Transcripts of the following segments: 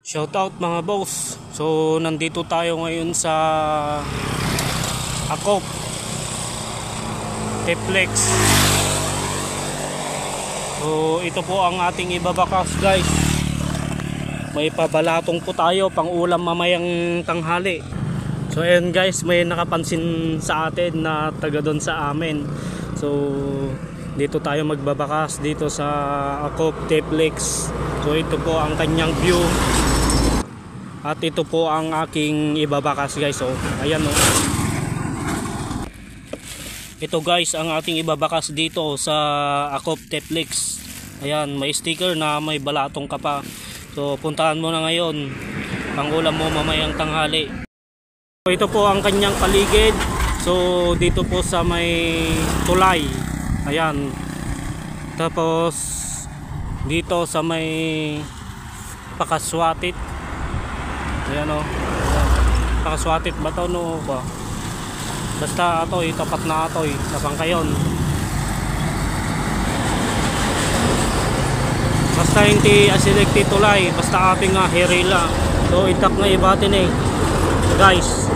Shoutout mga boss. So nandito tayo ngayon sa Akop T-Flex. So ito po ang ating ibabakas guys. May pabalatong po tayo pang ulam mamayang tanghali. So ayan guys, may nakapansin sa atin na taga doon sa amin. So dito tayo magbabakas dito sa Akop T-Flex. So ito po ang kanyang view. At ito po ang aking ibabakas guys. So ayan o. Ito guys ang ating ibabakas dito sa Akop T-Flex. Ayan, may sticker na may balatong ka pa. So puntahan mo na ngayon. Pangulam mo mamayang tanghali. So, ito po ang kanyang paligid. So dito po sa may tulay. Ayan. Tapos dito sa may Pakaswatit. Ayan o. Pakaswatit ba ito no ba? Basta ito tapat na ito sa Pangkayon. Basta hindi asilekti tulay. Basta ating nga herila. So itak nga ibatin guys.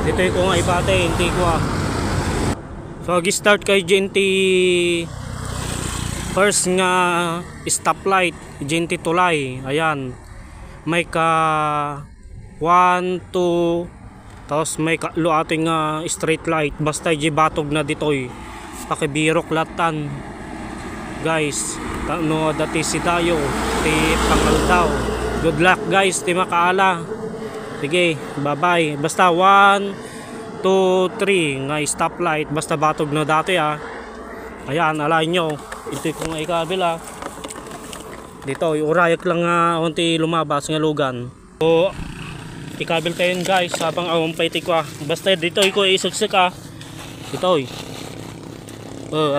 Dito ko nga ibate. Hindi ko So ag-start kay Genti. First nga stoplight. Genti tulay. Ayan. May ka 1, 2 tapos may lo ating street light basta batog na ditoy pakibirok latan guys no dati si tayo ti Pangaldaw. Good luck guys, ti makaala. Sige, bye bye. Basta 1, 2, 3 nga stoplight basta batog na dati ayan, alain nyo ito kung ikabila dito, urayak lang unti lumabas ng lugan. So, ikabil tayo guys habang awampay tikwa. Basta dito ko isuksik Dito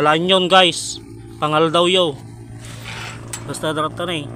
alain yun guys. Pangaldaw yo. Basta darat na